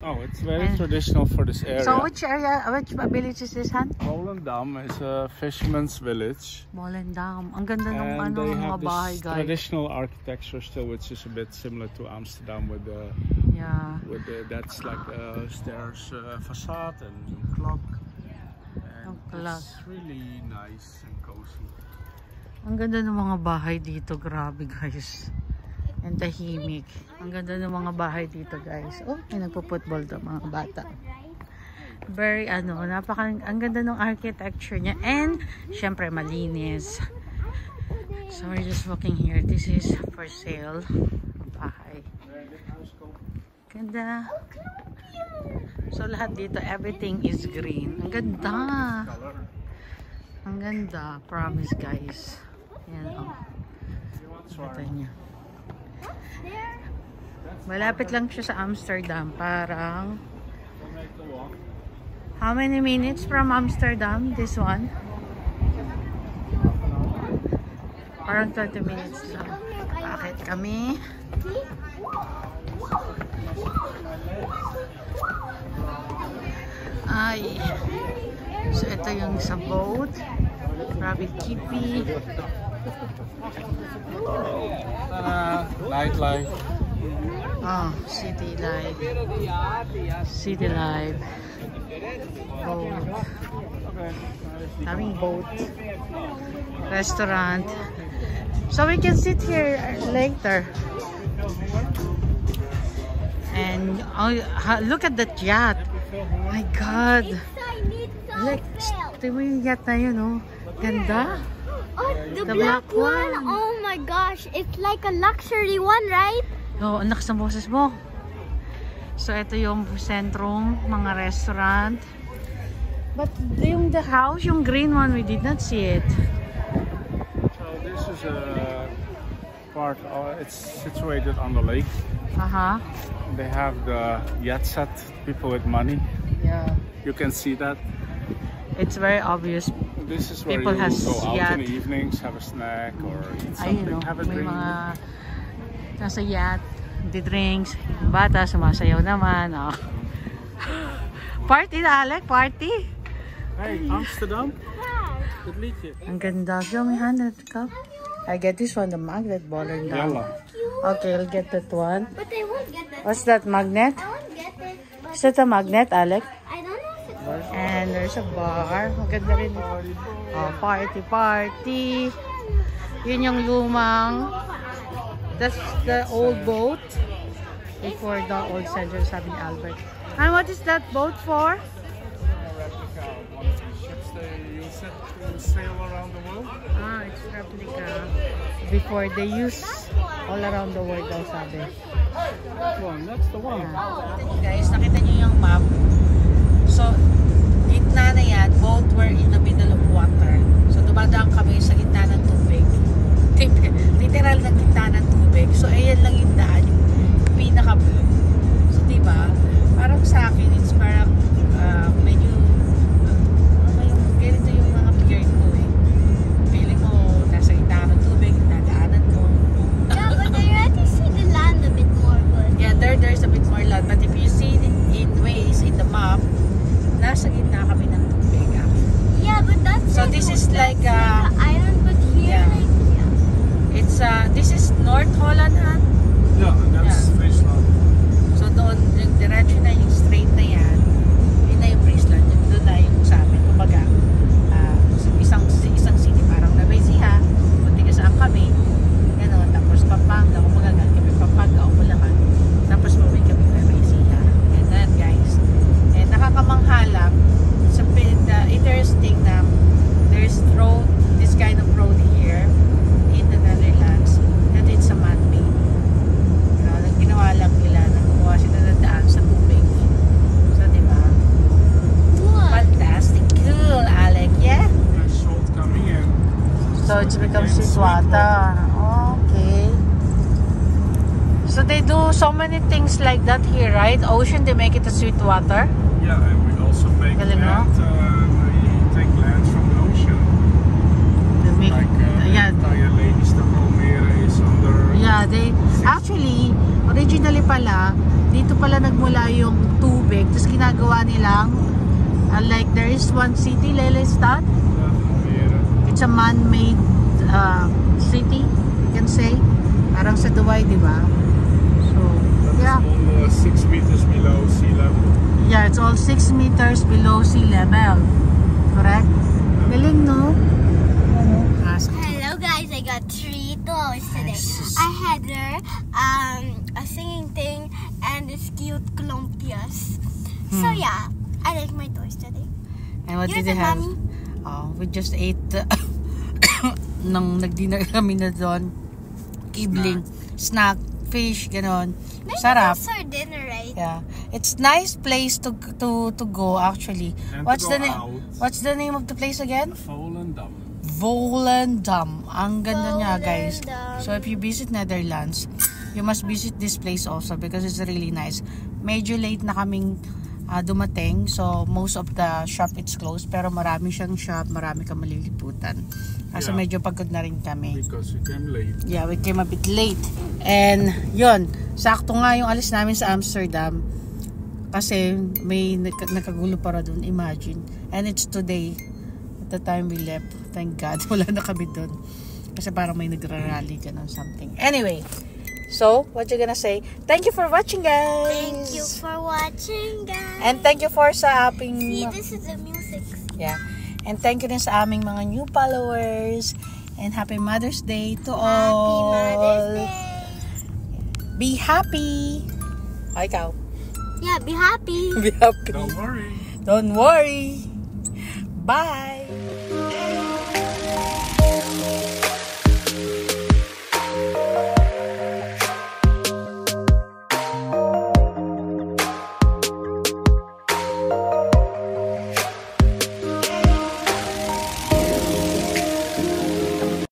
Oh, it's very traditional for this area. So which area, which village is this, Han? Volendam is a fisherman's village. Volendam. Ang ganda ng And they mga have bahay, this guys. traditional architecture still, which is a bit similar to Amsterdam with the that's like a stairs facade and clock. And it's really nice and cozy. Ang ganda ng mga bahay dito, grabe guys. And tahimik. Ang ganda ng mga bahay dito, guys. Oh, may nagpo-football daw mga bata. Very ang ganda ng architecture niya. And syempre malinis. So we're just walking here. This is for sale. Bahay. Ganda. So lahat dito, everything is green. Ang ganda. Ang ganda. Promise, guys. Yan, oh. Ganda niya. Malapit lang siya sa Amsterdam. Parang how many minutes from Amsterdam? This one? Parang 20 minutes lang. Bakit kami? Ay. So ito yung sa boat. Rabbit Kipi. Nightlife. Oh, city life. City life. Boat. Having boat. Restaurant. So we can sit here later. And look at that yacht. My God. Look, ito mo yung yacht na yun, oh. Ganda. Oh, the black one. Oh my gosh. It's like a luxury one, right? Oh, anak sa boses mo. So, ito yung sentrum, mga restaurant. But yung the house, yung green one, we did not see it. So, this is a part, it's situated on the lake. They have the yacht set, people with money. Yeah. You can see that. It's very obvious. This is where people you go out yacht. in the evenings, have a snack or eat Ayun, something, have a may drink. mga nasa yacht, the drinks, bata, sumasayaw naman. Oh. Party na, Alec, party. Hey, Amsterdam? Good liedje. Ang ganda. Show me 100 cup. I get this one, the magnet baller down. Yellow. Okay, I'll get that one. But I won't get that. What's that, magnet? I won't get it. Is that a magnet, Alec? I don't know if it's... And there's a bar. Maganda rin. Oh, party, party. Yun yung lumang. That's the old boat. Before the old center, sabi ni Albert. And what is that boat for? Replica of one of the ships they use it to sail around the world. Ah, it's replica. Before they use all around the world daw, sabi. That's the one. Guys, nakita niyo yung map. So, gitna na yan, both were in the middle of water. So, dumadaan kami sa gitna ng tubig. Literal na gitna ng tubig. So, ayan lang yung daan, yung pinaka-blue. So, diba? Parang sa akin, it's parang medyo ganito yung mga pier ko eh. Feeling mo, nasa gitna ng tubig, nadaanan ko. Yeah, but I already see the land a bit more good. Yeah, there's a bit more land. But if you see it in ways, in the map, nasa gitna kami ng tubig. Yeah, but that's So this is like the island, but here, yeah. like, yeah. It's this is North Holland, Han? Yeah, that's Friesland. So doon, yung direction na yung straight na yan, yun na yung Friesland. Doon na yung sa amin. Kumbaga, isang city parang Nueva kunti ka saan kami. Gano'n. Tapos Pampanga, kumbaga kami Pampanga o Bulacan. Tapos mawin kami Nueva Ecija. And then guys, nakakamangha lang. So, interesting na there's road, this kind of road here in the Netherlands, that it's a man-made. Ginawa lang nila na gumawa sila ng daan sa tubig. So, diba? Fantastic. Cool, Alec. Yeah? There's salt coming in. So, it's become sweet water. Okay. So, they do so many things like that here, right? Ocean, they make it a sweet water. Yeah, and we also make Galing, land. We take land from the ocean. They make, Like yeah. the entire Lelystad Almere is under. Yeah, they actually originally pala dito pala nagmula yung tubig. Tapos ginagawa nilang like there is one city, Lelystad. It's a man-made city, you can say. Parang sa Dubai, di ba? So, yeah. Almost 6 meters below sea level. Yeah, it's all 6 meters below sea level. Correct? Galing, no? Hello guys, I got 3 toys today. I had a singing thing and this cute Columpias. So yeah, I like my toys today. And what did they have? Oh, we just ate nang nag-dinner kami na doon. Kibling, snack, fish, ganon. Sarap. Our dinner, right? Yeah, it's nice place to go actually. And What's to the go name? out. What's the name of the place again? Volendam. Volendam. Ang ganda niya, guys. Volendam. So if you visit Netherlands, you must visit this place also because it's really nice. Medyo late na kaming dumating, so most of the shop it's closed, pero marami siyang shop, marami kang maliliputan. Kasi medyo pagod na rin kami. Because we came late. Yeah, we came a bit late. And yun, sakto nga yung alis namin sa Amsterdam. Kasi may nakagulo para doon, imagine. And it's today, at the time we left. Thank God, wala na kami doon. Kasi parang may nagra-rally, ganun something. Anyway, so, what you gonna say? Thank you for watching, guys! Thank you for watching, guys! And thank you for sa aping... See, this is the music. Yeah. And thank you din sa aming mga new followers. And happy Mother's Day to all! Happy Mother's Day! Be happy! O, ikaw? Yeah, be happy! Be happy! Don't worry. Don't worry! Bye!